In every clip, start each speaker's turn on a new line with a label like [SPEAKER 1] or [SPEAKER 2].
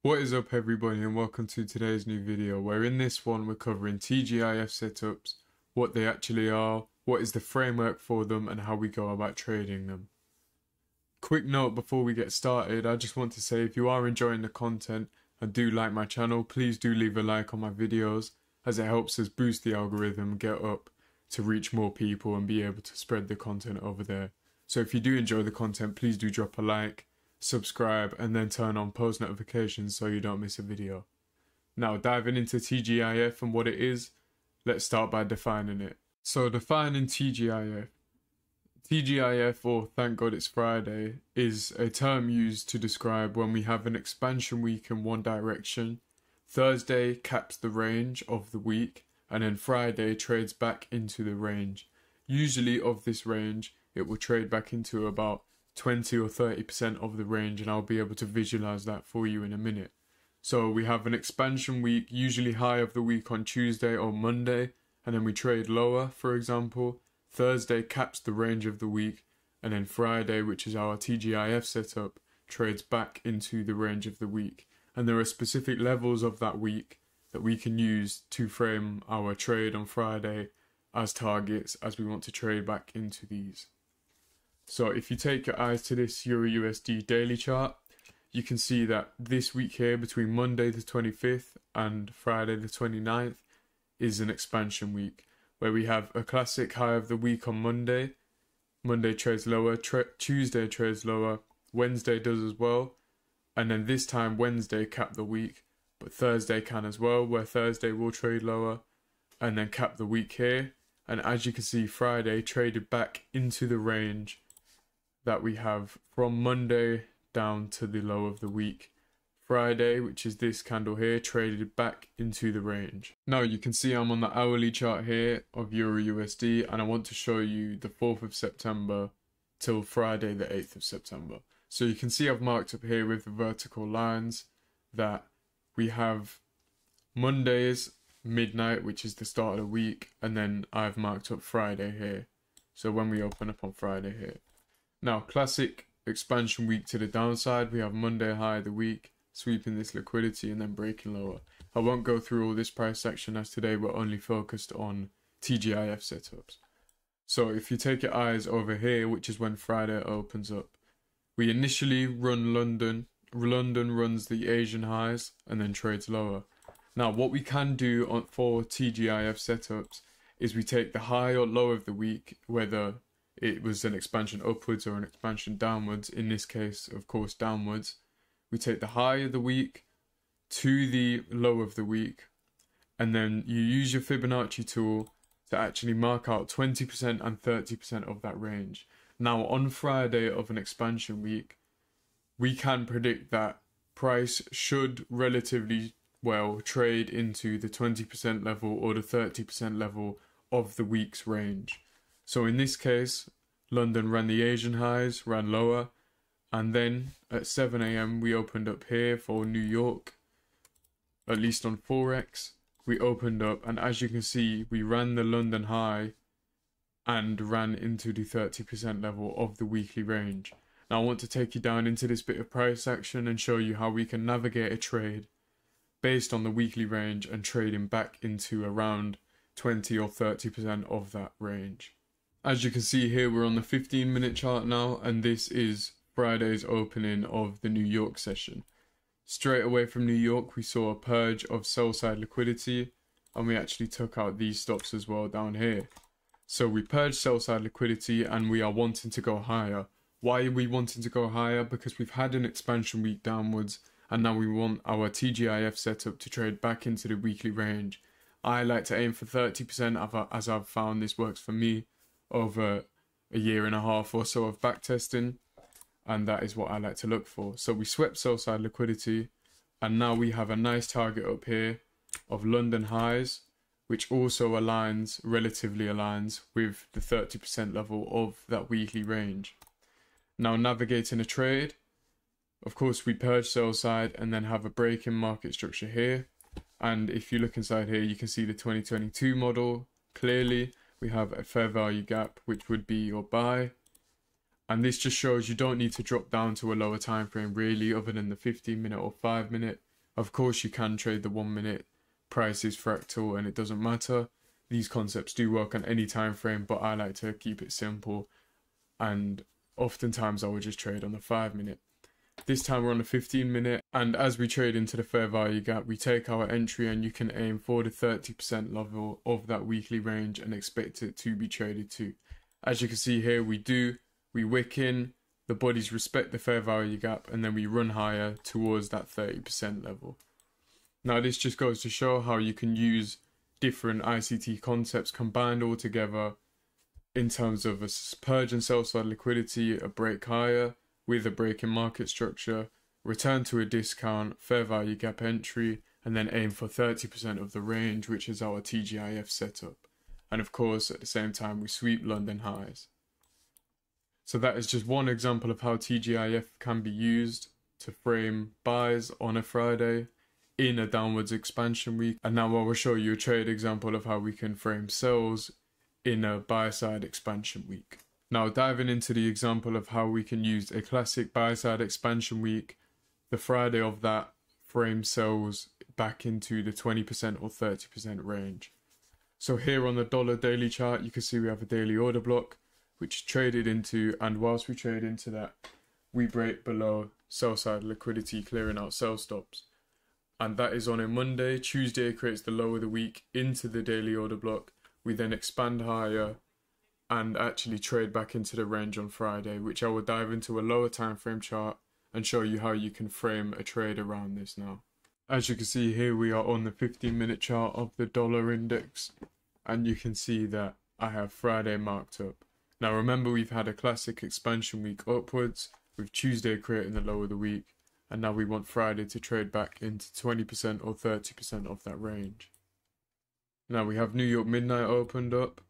[SPEAKER 1] What is up everybody, and welcome to today's new video, where in this one we're covering TGIF setups, what they actually are, what is the framework for them, and how we go about trading them. Quick note before we get started, I just want to say if you are enjoying the content and do like my channel, please do leave a like on my videos, as it helps us boost the algorithm, get up to reach more people and be able to spread the content over there. So if you do enjoy the content, please do drop a like, subscribe, and then turn on post notifications so you don't miss a video. Now diving into TGIF and what it is, let's start by defining it. So defining TGIF. TGIF, or Thank God It's Friday, is a term used to describe when we have an expansion week in one direction. Thursday caps the range of the week, and then Friday trades back into the range. Usually of this range, it will trade back into about 20 or 30% of the range, and I'll be able to visualize that for you in a minute. So we have an expansion week, usually high of the week on Tuesday or Monday, and then we trade lower, for example. Thursday caps the range of the week, and then Friday, which is our TGIF setup, trades back into the range of the week. And there are specific levels of that week that we can use to frame our trade on Friday as targets, as we want to trade back into these. So if you take your eyes to this Euro USD daily chart, you can see that this week here between Monday the 25th and Friday the 29th is an expansion week, where we have a classic high of the week on Monday. Monday trades lower, Tuesday trades lower, Wednesday does as well, and then this time Wednesday capped the week, but Thursday can as well, where Thursday will trade lower and then cap the week here. And as you can see, Friday traded back into the range that we have from Monday down to the low of the week. Friday, which is this candle here, traded back into the range. Now you can see I'm on the hourly chart here of Euro USD, and I want to show you the 4th of September till Friday the 8th of September. So you can see I've marked up here with the vertical lines that we have Monday's midnight, which is the start of the week, and then I've marked up Friday here. So when we open up on Friday here. Now, classic expansion week to the downside, we have Monday high of the week, sweeping this liquidity and then breaking lower. I won't go through all this price action, as today we're only focused on TGIF setups. So if you take your eyes over here, which is when Friday opens up, we initially run London. London runs the Asian highs and then trades lower. Now, what we can do for TGIF setups is we take the high or low of the week, whether it was an expansion upwards or an expansion downwards. In this case, of course, downwards. We take the high of the week to the low of the week, and then you use your Fibonacci tool to actually mark out 20% and 30% of that range. Now, on Friday of an expansion week, we can predict that price should relatively well trade into the 20% level or the 30% level of the week's range. So in this case, London ran the Asian highs, ran lower, and then at 7 AM we opened up here for New York, at least on Forex. We opened up, and as you can see, we ran the London high and ran into the 30% level of the weekly range. Now I want to take you down into this bit of price action and show you how we can navigate a trade based on the weekly range and trading back into around 20 or 30% of that range. As you can see here, we're on the 15-minute chart now, and this is Friday's opening of the New York session. Straight away from New York, we saw a purge of sell-side liquidity, and we actually took out these stops as well down here. So we purged sell-side liquidity, and we are wanting to go higher. Why are we wanting to go higher? Because we've had an expansion week downwards, and now we want our TGIF setup to trade back into the weekly range. I like to aim for 30%, as I've found this works for me over a year and a half or so of backtesting, and that is what I like to look for. So we swept sell-side liquidity, and now we have a nice target up here of London highs, which also relatively aligns with the 30% level of that weekly range. Now navigating a trade, of course we purge sell side and then have a break in market structure here. And if you look inside here, you can see the 2022 model clearly. We have a fair value gap, which would be your buy. And this just shows you don't need to drop down to a lower time frame really, other than the 15-minute or 5-minute. Of course, you can trade the 1 minute prices fractal and it doesn't matter. These concepts do work on any time frame, but I like to keep it simple, and oftentimes I would just trade on the 5 minute. This time we're on the 15 minute, and as we trade into the fair value gap, we take our entry and you can aim for the 30% level of that weekly range and expect it to be traded to. As you can see here, we wick in, the bodies respect the fair value gap, and then we run higher towards that 30% level. Now this just goes to show how you can use different ICT concepts combined all together in terms of a purge and sell side liquidity, a break higher with a break in market structure, return to a discount, fair value gap entry, and then aim for 30% of the range, which is our TGIF setup. And of course, at the same time, we sweep London highs. So that is just one example of how TGIF can be used to frame buys on a Friday in a downwards expansion week. And now I will show you a trade example of how we can frame sells in a buy side expansion week. Now diving into the example of how we can use a classic buy side expansion week, the Friday of that frame sells back into the 20% or 30% range. So here on the dollar daily chart, you can see we have a daily order block which traded into, and whilst we trade into that, we break below sell side liquidity, clearing out sell stops. And that is on a Monday. Tuesday creates the low of the week into the daily order block. We then expand higher and actually trade back into the range on Friday, which I will dive into a lower time frame chart and show you how you can frame a trade around this now. As you can see here, we are on the 15-minute chart of the dollar index, and you can see that I have Friday marked up. Now remember, we've had a classic expansion week upwards, with Tuesday creating the low of the week, and now we want Friday to trade back into 20% or 30% of that range. Now we have New York midnight opened up,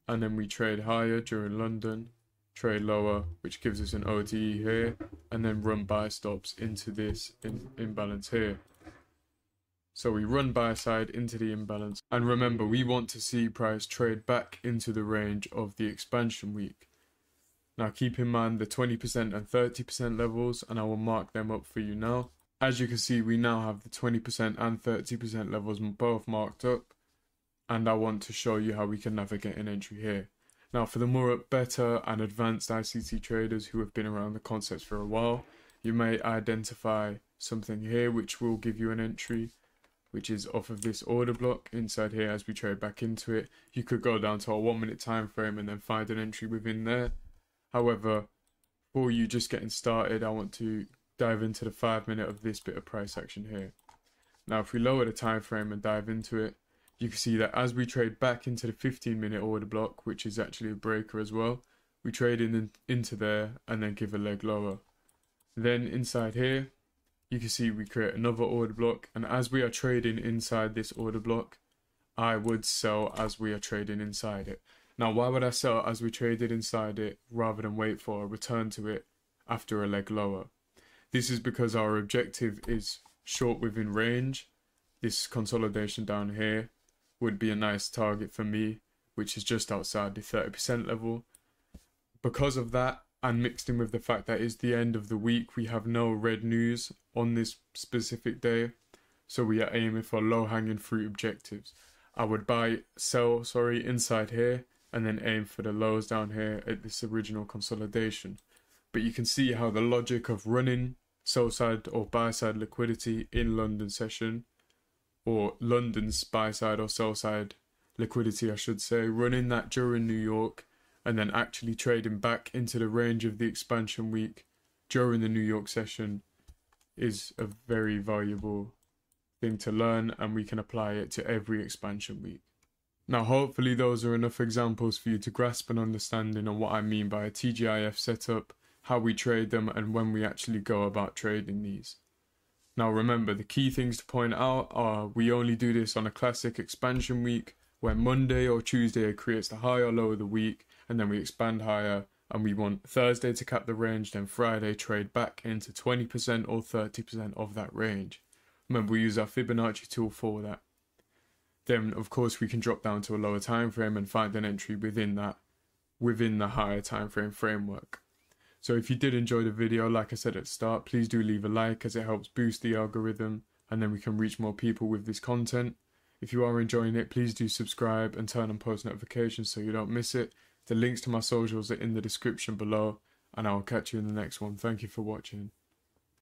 [SPEAKER 1] and then we trade higher during London, trade lower, which gives us an OTE here, and then run buy stops into this imbalance here. So we run buy side into the imbalance, and remember, we want to see price trade back into the range of the expansion week. Now keep in mind the 20% and 30% levels, and I will mark them up for you now. As you can see, we now have the 20% and 30% levels both marked up, and I want to show you how we can navigate an entry here. Now for the more better and advanced ICT traders who have been around the concepts for a while, you may identify something here which will give you an entry, which is off of this order block inside here. As we trade back into it, you could go down to a 1 minute time frame and then find an entry within there. However, for you just getting started, I want to dive into the 5 minute of this bit of price action here. Now if we lower the time frame and dive into it, you can see that as we trade back into the 15-minute order block, which is actually a breaker as well, we trade into there and then give a leg lower. Then inside here, you can see we create another order block, and as we are trading inside this order block, I would sell as we are trading inside it. Now why would I sell as we traded inside it rather than wait for a return to it after a leg lower? This is because our objective is short within range. This consolidation down here would be a nice target for me, which is just outside the 30% level. Because of that, and mixed in with the fact that it's the end of the week, we have no red news on this specific day, so we are aiming for low-hanging fruit objectives. I would sell inside here, and then aim for the lows down here at this original consolidation. But you can see how the logic of running sell side or buy side liquidity in London session, or London's buy side or sell side liquidity I should say, running that during New York and then actually trading back into the range of the expansion week during the New York session is a very valuable thing to learn, and we can apply it to every expansion week. Now hopefully those are enough examples for you to grasp an understanding on what I mean by a TGIF setup, how we trade them, and when we actually go about trading these. Now remember, the key things to point out are we only do this on a classic expansion week where Monday or Tuesday creates the high or low of the week, and then we expand higher, and we want Thursday to cap the range, then Friday trade back into 20% or 30% of that range. Remember, we use our Fibonacci tool for that. Then of course we can drop down to a lower time frame and find an entry within the higher time frame framework. So if you did enjoy the video, like I said at the start, please do leave a like as it helps boost the algorithm and then we can reach more people with this content. If you are enjoying it, please do subscribe and turn on post notifications so you don't miss it. The links to my socials are in the description below, and I will catch you in the next one. Thank you for watching.